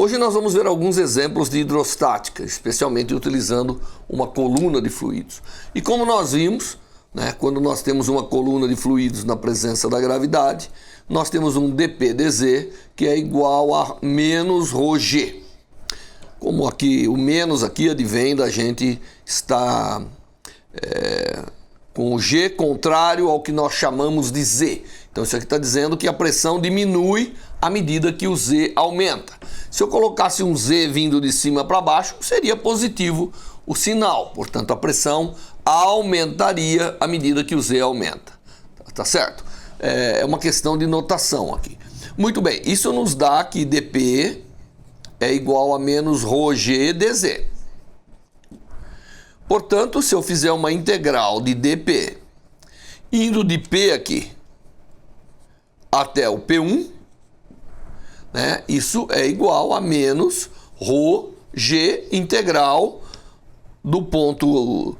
Hoje nós vamos ver alguns exemplos de hidrostática, especialmente utilizando uma coluna de fluidos. E como nós vimos, quando nós temos uma coluna de fluidos na presença da gravidade, nós temos um dP/dz que é igual a menos ρg. Como aqui, o menos aqui advém da gente estar com o G contrário ao que nós chamamos de Z. Então isso aqui está dizendo que a pressão diminui à medida que o Z aumenta. Se eu colocasse um Z vindo de cima para baixo, seria positivo o sinal. Portanto, a pressão aumentaria à medida que o Z aumenta. Tá certo? É uma questão de notação aqui. Muito bem, isso nos dá que dP é igual a menos ρg dz. Portanto, se eu fizer uma integral de dP indo de P aqui até o P1, isso é igual a menos ρg integral do ponto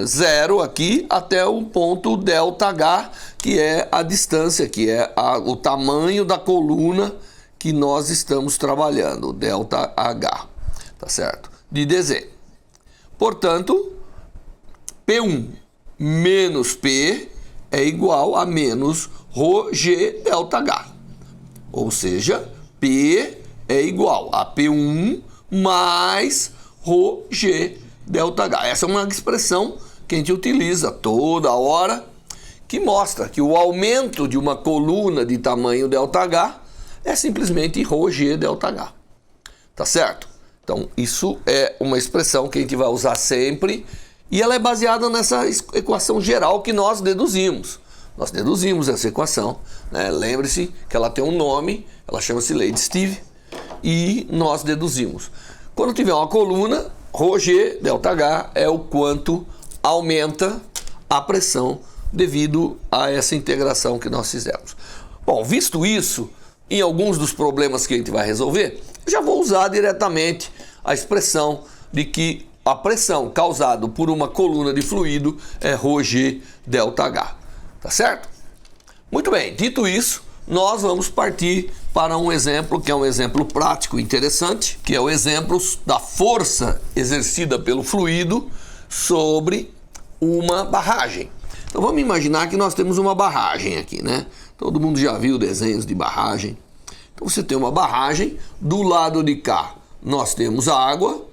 0 aqui até o ponto ΔH, que é a distância, que é o tamanho da coluna que nós estamos trabalhando, ΔH, tá certo? De dz. Portanto, P1 menos P é igual a menos ρg ΔH. Ou seja, P é igual a P1 mais ρg ΔH. Essa é uma expressão que a gente utiliza toda hora, que mostra que o aumento de uma coluna de tamanho ΔH é simplesmente ρg ΔH. Tá certo? Então, isso é uma expressão que a gente vai usar sempre e ela é baseada nessa equação geral que nós deduzimos. Nós deduzimos essa equação, Lembre-se que ela tem um nome, ela chama-se lei de Steve, e nós deduzimos. Quando tiver uma coluna, ρg ΔH é o quanto aumenta a pressão devido a essa integração que nós fizemos. Bom, visto isso, em alguns dos problemas que a gente vai resolver, já vou usar diretamente a expressão de que a pressão causada por uma coluna de fluido é ρg ΔH. Tá certo? Muito bem, dito isso, nós vamos partir para um exemplo que é um exemplo prático interessante, que é o exemplo da força exercida pelo fluido sobre uma barragem. Então vamos imaginar que nós temos uma barragem aqui, Todo mundo já viu desenhos de barragem. Então você tem uma barragem, do lado de cá nós temos a água,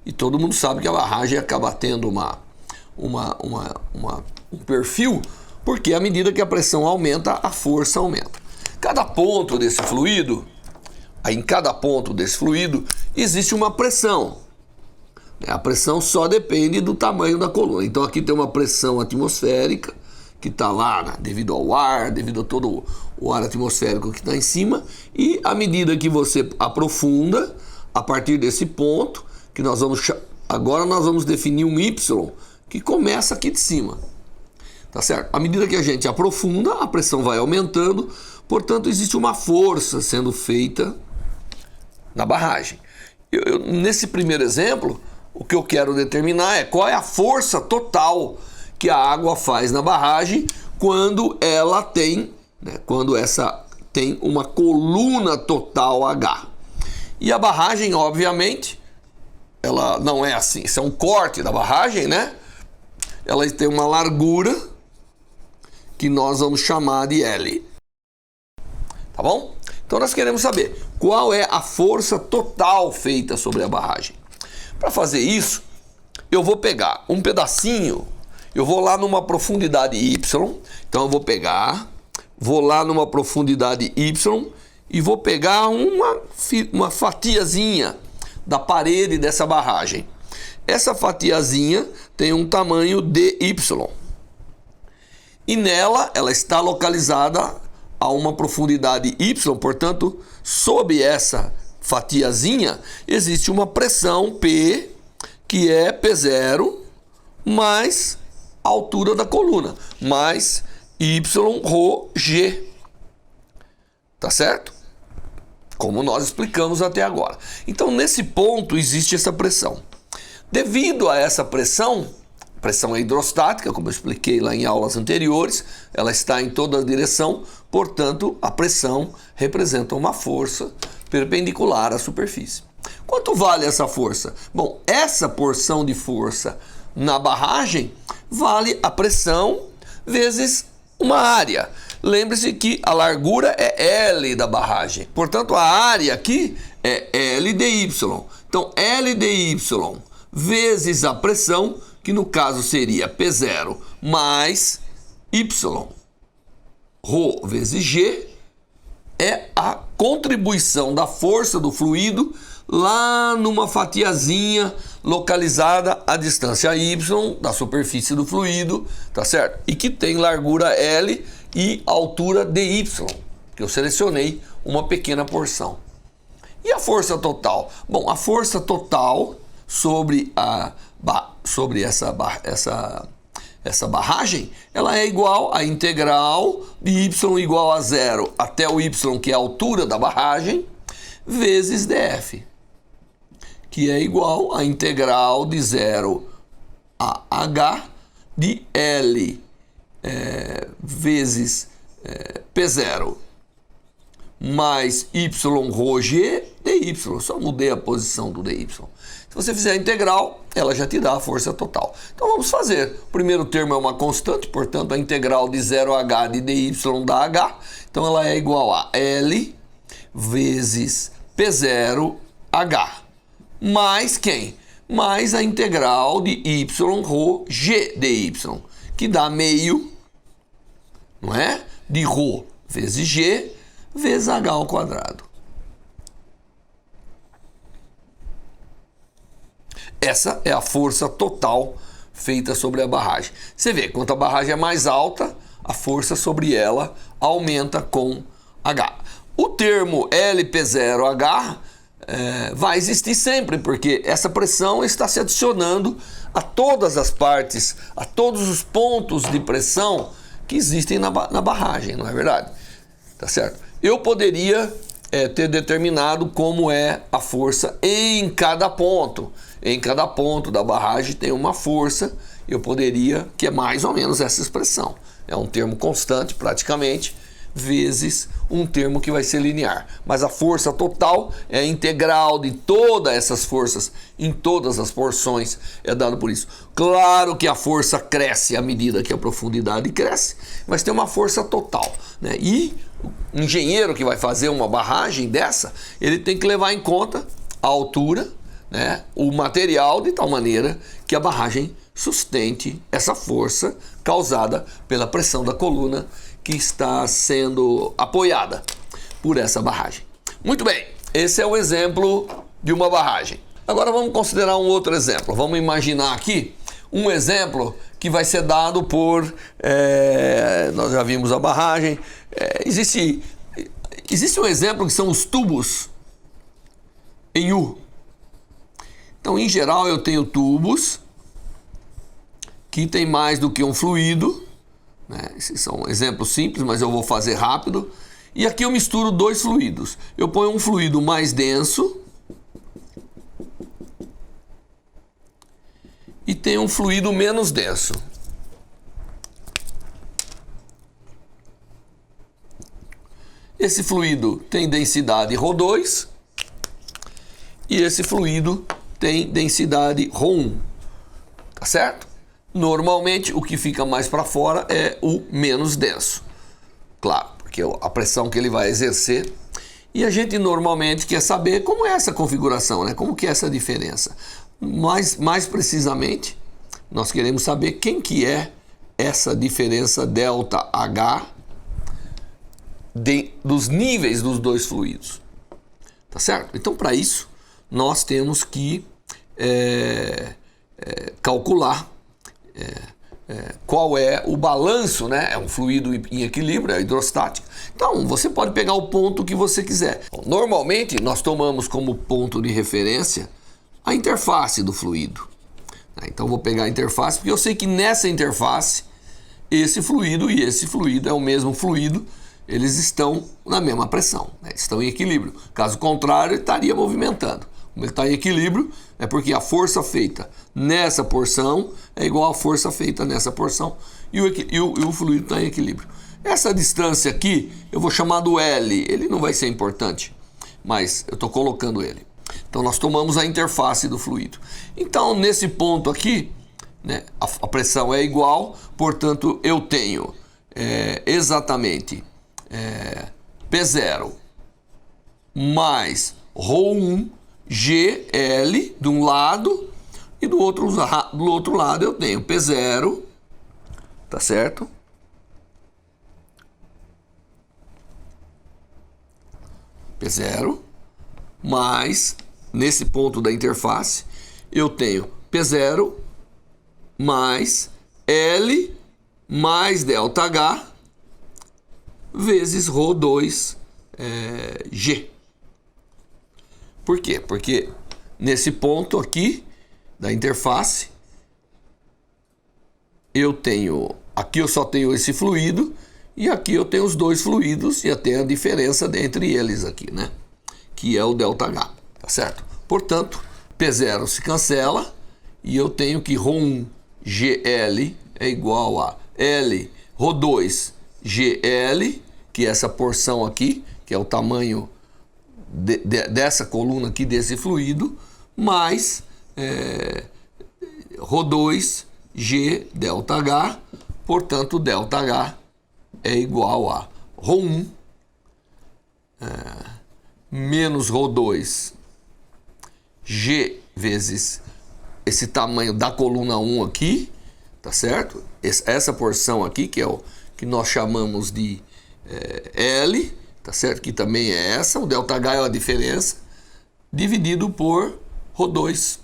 e todo mundo sabe que a barragem acaba tendo um perfil, porque à medida que a pressão aumenta, a força aumenta. Em cada ponto desse fluido, existe uma pressão. A pressão só depende do tamanho da coluna. Então aqui tem uma pressão atmosférica, que está lá devido ao ar, devido a todo o ar atmosférico que está em cima, e à medida que você aprofunda, a partir desse ponto, que agora nós vamos definir um Y, que começa aqui de cima. Tá certo? À medida que a gente aprofunda, a pressão vai aumentando, portanto existe uma força sendo feita na barragem. Nesse primeiro exemplo, o que eu quero determinar é qual é a força total que a água faz na barragem quando ela tem, quando essa tem uma coluna total H. E a barragem, obviamente, ela não é assim, isso é um corte da barragem, Ela tem uma largura que nós vamos chamar de L. Tá bom? Então nós queremos saber qual é a força total feita sobre a barragem. Para fazer isso, eu vou pegar um pedacinho, eu vou lá numa profundidade Y, então eu vou lá numa profundidade Y e vou pegar uma fatiazinha da parede dessa barragem. Essa fatiazinha tem um tamanho dy. E nela, ela está localizada a uma profundidade y, portanto, sob essa fatiazinha, existe uma pressão P, que é P0, mais a altura da coluna, mais y ρg. Tá certo? Como nós explicamos até agora. Então, nesse ponto, existe essa pressão. Devido a essa pressão é hidrostática, como eu expliquei lá em aulas anteriores, ela está em toda a direção, portanto, a pressão representa uma força perpendicular à superfície. Quanto vale essa força? Bom, essa porção de força na barragem vale a pressão vezes uma área. Lembre-se que a largura é L da barragem. Portanto, a área aqui é L dy. Então, L dy vezes a pressão, que no caso seria P0 mais Y. Rho vezes G é a contribuição da força do fluido lá numa fatiazinha localizada à distância y da superfície do fluido, tá certo? E que tem largura L e altura dy, que eu selecionei uma pequena porção. E a força total? Bom, a força total sobre essa barragem, ela é igual à integral de y igual a 0 até o y, que é a altura da barragem, vezes df, que é igual à integral de 0 a h de L vezes P0 mais y rho g dy. Só mudei a posição do dy. Se você fizer a integral, ela já te dá a força total. Então vamos fazer. O primeiro termo é uma constante, portanto a integral de 0h de dy dá h. Então ela é igual a L vezes P0h. Mais quem? Mais a integral de y rho g dy, que dá meio, não é? De rho vezes g vezes h ao quadrado. Essa é a força total feita sobre a barragem. Você vê, quanto a barragem é mais alta, a força sobre ela aumenta com H. O termo LP0H vai existir sempre, porque essa pressão está se adicionando a todas as partes, a todos os pontos de pressão que existem na barragem, não é verdade? Tá certo? Eu poderia ter determinado como é a força em cada ponto. Em cada ponto da barragem tem uma força, eu poderia, que é mais ou menos essa expressão. É um termo constante, praticamente, vezes um termo que vai ser linear. Mas a força total é a integral de todas essas forças em todas as porções, é dado por isso. Claro que a força cresce à medida que a profundidade cresce, mas tem uma força total, né? E o engenheiro que vai fazer uma barragem dessa, ele tem que levar em conta a altura, né, o material, de tal maneira que a barragem sustente essa força causada pela pressão da coluna que está sendo apoiada por essa barragem. Muito bem, esse é o exemplo de uma barragem. Agora vamos considerar um outro exemplo. Vamos imaginar aqui um exemplo que vai ser dado por... nós já vimos a barragem. Existe um exemplo que são os tubos em U. Então, em geral, eu tenho tubos que tem mais do que um fluido, né? Esses são exemplos simples, mas eu vou fazer rápido. E aqui eu misturo dois fluidos. Eu ponho um fluido mais denso e tenho um fluido menos denso. Esse fluido tem densidade ρ2 e esse fluido tem densidade ρ1, tá certo? Normalmente o que fica mais para fora é o menos denso, claro, porque a pressão que ele vai exercer. E a gente normalmente quer saber como é essa configuração, né? Como que é essa diferença. Mais precisamente, nós queremos saber quem que é essa diferença ΔH dos níveis dos dois fluidos, tá certo? Então, para isso, nós temos que calcular qual é o balanço, né? É um fluido em equilíbrio, é hidrostático. Então, você pode pegar o ponto que você quiser. Normalmente, nós tomamos como ponto de referência a interface do fluido. Então, vou pegar a interface, porque eu sei que nessa interface, esse fluido e esse fluido é o mesmo fluido, eles estão na mesma pressão, né? Estão em equilíbrio. Caso contrário, ele estaria movimentando. Como ele está em equilíbrio, é porque a força feita nessa porção é igual à força feita nessa porção e o fluido está em equilíbrio. Essa distância aqui eu vou chamar do L, ele não vai ser importante. mas eu estou colocando ele. Então nós tomamos a interface do fluido. Então nesse ponto aqui, né, a pressão é igual, portanto eu tenho exatamente P0 mais ρ1 GL de um lado, e do outro lado eu tenho P0, tá certo? P0 mais, nesse ponto da interface, eu tenho P0 mais L mais ΔH vezes ρ2 G. Por quê? Porque nesse ponto aqui da interface, aqui eu só tenho esse fluido, e aqui eu tenho os dois fluidos, e até a diferença entre eles aqui, né? Que é o ΔH, tá certo? Portanto, P0 se cancela, e eu tenho que ρ1 GL é igual a L ρ2 GL, que é essa porção aqui, que é o tamanho dessa coluna aqui, desse fluido, mais ρ2 G ΔH, portanto ΔH é igual a ρ1 menos ρ2 G vezes esse tamanho da coluna 1 aqui, tá certo? Essa porção aqui, que é o que nós chamamos de L, tá certo? Que também é essa, o ΔH é a diferença, dividido por ρ2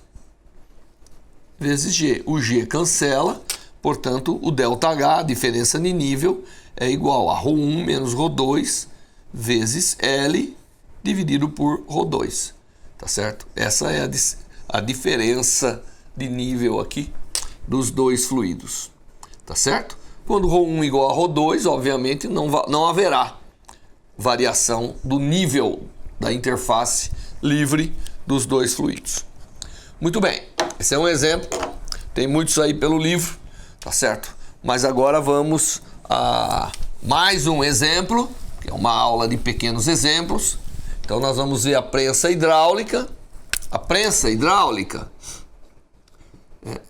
vezes G. O G cancela, portanto, o ΔH, a diferença de nível, é igual a ρ1 menos ρ2 vezes L dividido por ρ2, tá certo? Essa é a diferença de nível aqui dos dois fluidos, tá certo? Quando ρ1 igual a ρ2, obviamente não haverá variação do nível da interface livre dos dois fluidos. Muito bem, esse é um exemplo, tem muitos aí pelo livro, tá certo? Mas agora vamos a mais um exemplo, que é uma aula de pequenos exemplos. Então nós vamos ver a prensa hidráulica. A prensa hidráulica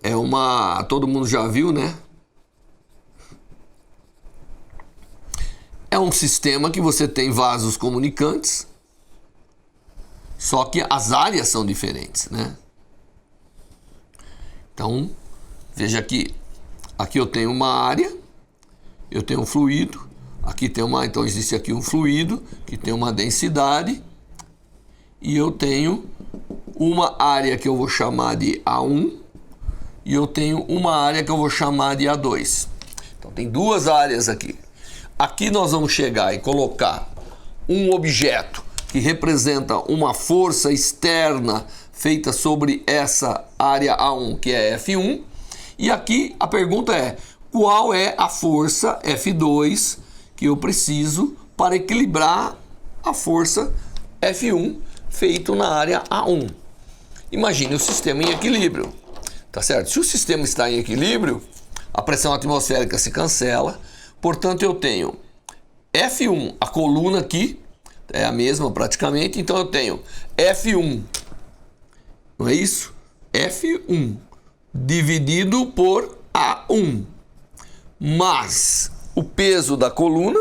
é uma... todo mundo já viu, né? É um sistema que você tem vasos comunicantes, só que as áreas são diferentes, né? Então, veja aqui. Aqui eu tenho uma área, eu tenho um fluido, aqui tem então existe aqui um fluido que tem uma densidade, e eu tenho uma área que eu vou chamar de A1 e eu tenho uma área que eu vou chamar de A2. Então tem duas áreas aqui. Aqui nós vamos chegar e colocar um objeto que representa uma força externa feita sobre essa área A1, que é F1. E aqui a pergunta é: qual é a força F2 que eu preciso para equilibrar a força F1 feito na área A1? Imagine o sistema em equilíbrio, tá certo? Se o sistema está em equilíbrio, a pressão atmosférica se cancela, portanto eu tenho F1, a coluna aqui é a mesma praticamente, então eu tenho F1, não é isso? F1 dividido por A1, mais o peso da coluna,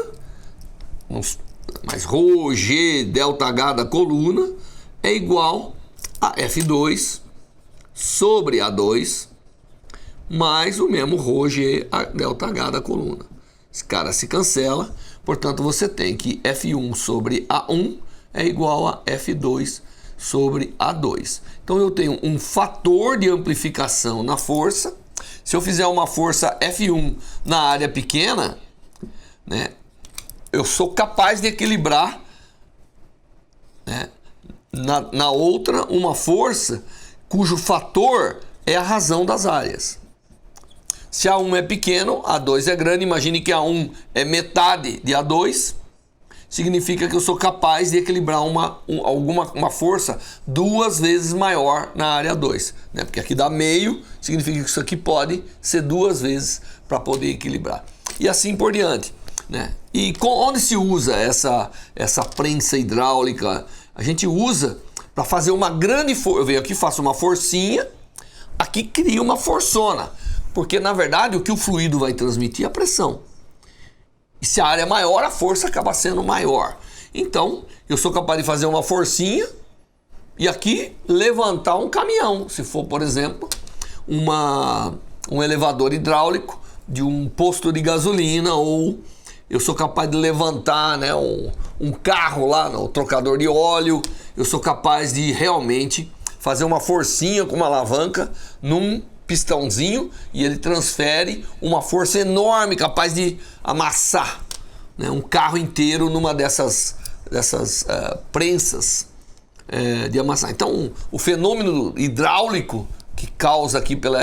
mais ρ, G, ΔH da coluna, é igual a F2 sobre A2, mais o mesmo ρ, G, ΔH da coluna. Esse cara se cancela, portanto você tem que F1 sobre A1 é igual a F2 sobre A2. Então eu tenho um fator de amplificação na força. Se eu fizer uma força F1 na área pequena, né, eu sou capaz de equilibrar, né, na outra uma força cujo fator é a razão das áreas. Se A1 é pequeno, A2 é grande. Imagine que A1 é metade de A2. Significa que eu sou capaz de equilibrar uma força duas vezes maior na área 2, né? Porque aqui dá meio, significa que isso aqui pode ser duas vezes para poder equilibrar. E assim por diante, né? E onde se usa essa prensa hidráulica a gente usa para fazer uma grande força. Eu venho aqui, faço uma forcinha, aqui cria uma forçona, porque na verdade o que o fluido vai transmitir é a pressão. E se a área é maior, a força acaba sendo maior. Então, eu sou capaz de fazer uma forcinha e aqui levantar um caminhão. Se for, por exemplo, um elevador hidráulico de um posto de gasolina, ou eu sou capaz de levantar, né, um carro lá no trocador de óleo. Eu sou capaz de realmente fazer uma forcinha com uma alavanca num pistãozinho e ele transfere uma força enorme, capaz de amassar, né, um carro inteiro numa dessas prensas de amassar. Então, o fenômeno hidráulico que causa aqui pelo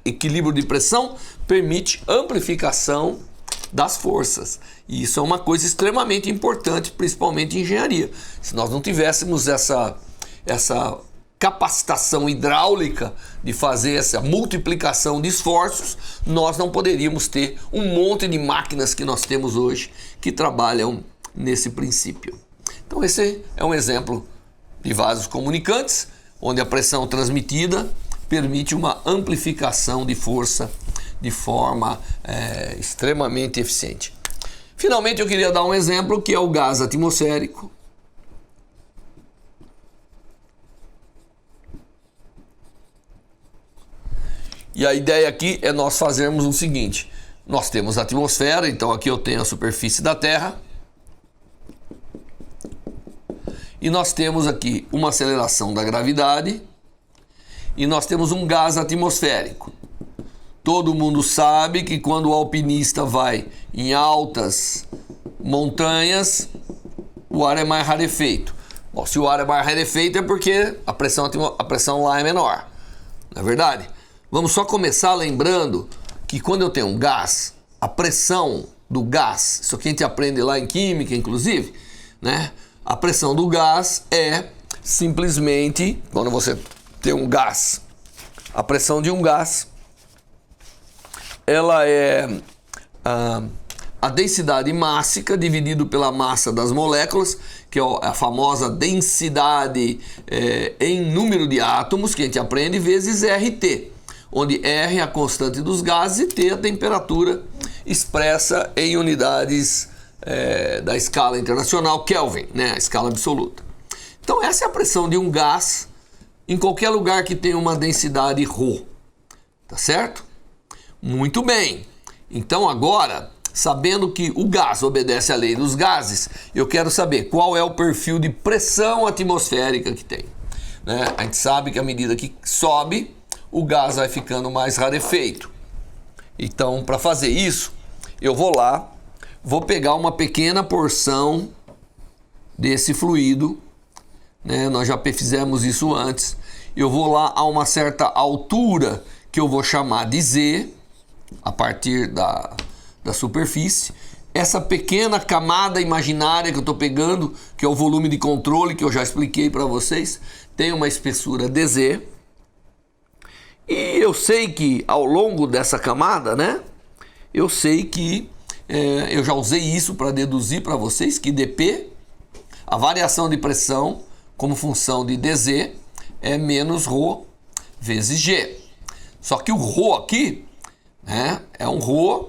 equilíbrio de pressão permite amplificação das forças. E isso é uma coisa extremamente importante, principalmente em engenharia. Se nós não tivéssemos essa capacitação hidráulica de fazer essa multiplicação de esforços, nós não poderíamos ter um monte de máquinas que nós temos hoje que trabalham nesse princípio. Então esse é um exemplo de vasos comunicantes, onde a pressão transmitida permite uma amplificação de força de forma extremamente eficiente. Finalmente eu queria dar um exemplo que é o gás atmosférico. E a ideia aqui é nós fazermos o seguinte: nós temos a atmosfera, então aqui eu tenho a superfície da Terra, e nós temos aqui uma aceleração da gravidade, e nós temos um gás atmosférico. Todo mundo sabe que quando o alpinista vai em altas montanhas, o ar é mais rarefeito. Bom, se o ar é mais rarefeito é porque a pressão lá é menor, não é verdade? Vamos só começar lembrando que quando eu tenho um gás, a pressão do gás, isso aqui a gente aprende lá em química, inclusive, né? A pressão do gás é simplesmente, quando você tem um gás, a pressão de um gás, ela é a densidade mássica dividido pela massa das moléculas, que é a famosa densidade em número de átomos, que a gente aprende, vezes RT, onde R é a constante dos gases e T a temperatura expressa em unidades da escala internacional Kelvin, né, a escala absoluta. Então essa é a pressão de um gás em qualquer lugar que tenha uma densidade ρ, tá certo? Muito bem, então agora, sabendo que o gás obedece à lei dos gases, eu quero saber qual é o perfil de pressão atmosférica que tem, né? A gente sabe que à medida que sobe, o gás vai ficando mais rarefeito. Então, para fazer isso, eu vou pegar uma pequena porção desse fluido, né? Nós já fizemos isso antes. Eu vou lá a uma certa altura que eu vou chamar de Z, a partir da superfície. Essa pequena camada imaginária que eu estou pegando, que é o volume de controle, que eu já expliquei para vocês, tem uma espessura dz. E eu sei que ao longo dessa camada, né, eu sei que eu já usei isso para deduzir para vocês que dp, a variação de pressão como função de dz, é menos ρ vezes g. Só que o ρ aqui, né, é um ρ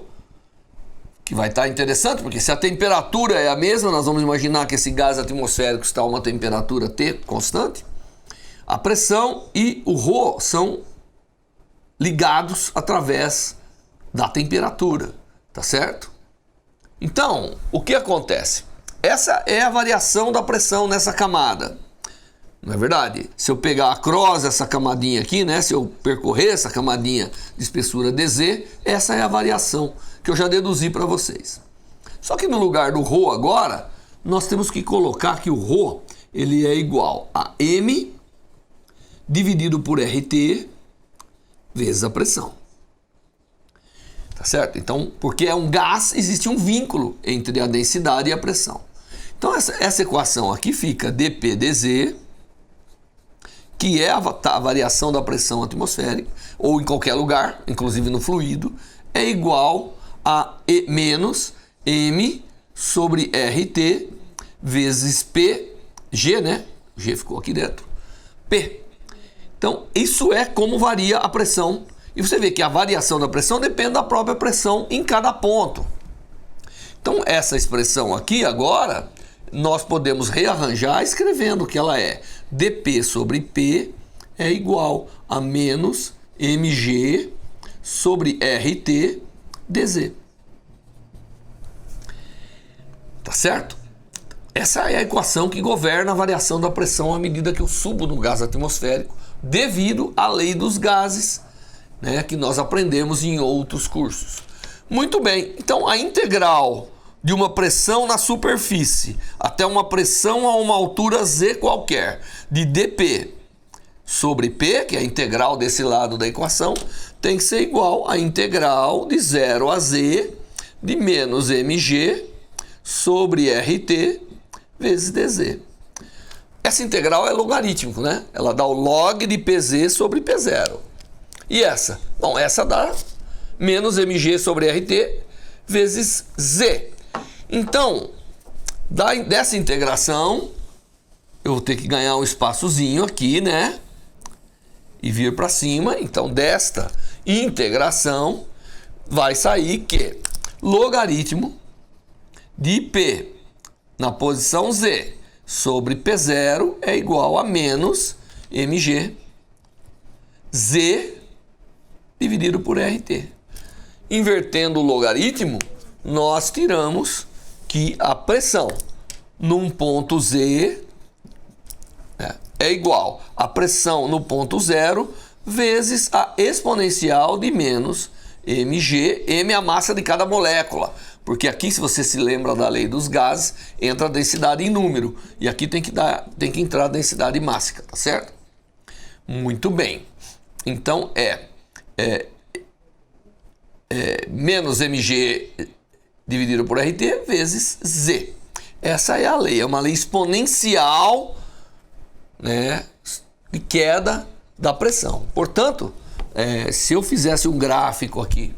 que vai estar interessante, porque se a temperatura é a mesma, nós vamos imaginar que esse gás atmosférico está a uma temperatura T constante, a pressão e o ρ são ligados através da temperatura, tá certo? Então, o que acontece? Essa é a variação da pressão nessa camada. Não é verdade? Se eu pegar a cross, essa camadinha aqui, né? Se eu percorrer essa camadinha de espessura dz, essa é a variação que eu já deduzi para vocês. Só que no lugar do ρ agora, nós temos que colocar que o ρ ele é igual a m dividido por RT vezes a pressão. Tá certo? Então, porque é um gás, existe um vínculo entre a densidade e a pressão. Então, essa equação aqui fica dp dz, que é a variação da pressão atmosférica, ou em qualquer lugar, inclusive no fluido, é igual a menos m sobre RT vezes P, G, né? G ficou aqui dentro, P. Então, isso é como varia a pressão. E você vê que a variação da pressão depende da própria pressão em cada ponto. Então, essa expressão aqui agora, nós podemos rearranjar escrevendo que ela é dP sobre P é igual a menos mg sobre RT dz. Tá certo? Essa é a equação que governa a variação da pressão à medida que eu subo no gás atmosférico, devido à lei dos gases, né, que nós aprendemos em outros cursos. Muito bem, então a integral de uma pressão na superfície até uma pressão a uma altura Z qualquer, de dP sobre P, que é a integral desse lado da equação, tem que ser igual à integral de 0 a Z de menos mg sobre RT vezes dz. Essa integral é logarítmico, né? Ela dá o log de PZ sobre P0. E essa? Bom, essa dá menos mg sobre RT vezes Z. Então, dessa integração, eu vou ter que ganhar um espaçozinho aqui, né? E vir para cima. Então, desta integração, vai sair que logaritmo de P na posição Z sobre P0 é igual a menos mg Z dividido por RT. Invertendo o logaritmo, nós tiramos que a pressão num ponto Z é igual a pressão no ponto 0 vezes a exponencial de menos mg, m é a massa de cada molécula. Porque aqui, se você se lembra da lei dos gases, entra a densidade em número. E aqui tem que entrar a densidade mássica, tá certo? Muito bem. Então, menos mg dividido por RT vezes Z. Essa é a lei. É uma lei exponencial, né, de queda da pressão. Portanto, se eu fizesse um gráfico aqui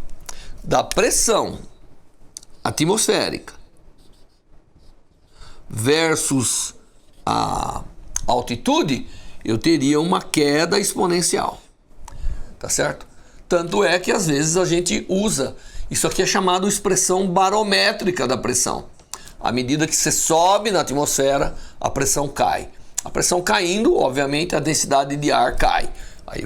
da pressão atmosférica versus a altitude, eu teria uma queda exponencial, tá certo? Tanto é que às vezes a gente usa, isso aqui é chamado expressão barométrica da pressão. À medida que você sobe na atmosfera, a pressão cai. A pressão caindo, obviamente, a densidade de ar cai. Aí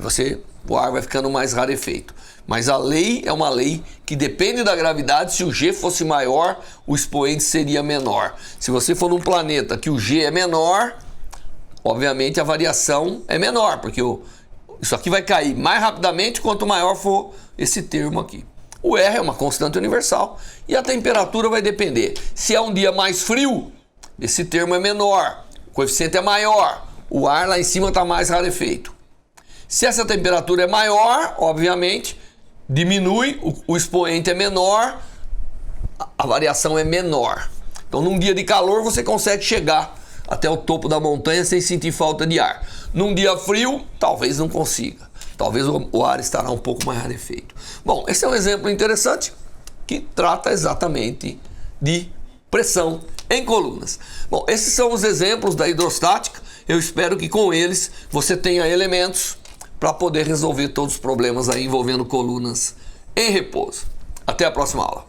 o ar vai ficando mais rarefeito. Mas a lei é uma lei que depende da gravidade. Se o G fosse maior, o expoente seria menor. Se você for num planeta que o G é menor, obviamente a variação é menor, porque isso aqui vai cair mais rapidamente quanto maior for esse termo aqui. O R é uma constante universal e a temperatura vai depender. Se é um dia mais frio, esse termo é menor, o coeficiente é maior, o ar lá em cima está mais rarefeito. Se essa temperatura é maior, obviamente, diminui, o expoente é menor, a variação é menor. Então, num dia de calor, você consegue chegar até o topo da montanha sem sentir falta de ar. Num dia frio, talvez não consiga. Talvez o ar estará um pouco mais rarefeito. Bom, esse é um exemplo interessante que trata exatamente de pressão em colunas. Bom, esses são os exemplos da hidrostática. Eu espero que com eles você tenha elementos para poder resolver todos os problemas aí envolvendo colunas em repouso. Até a próxima aula.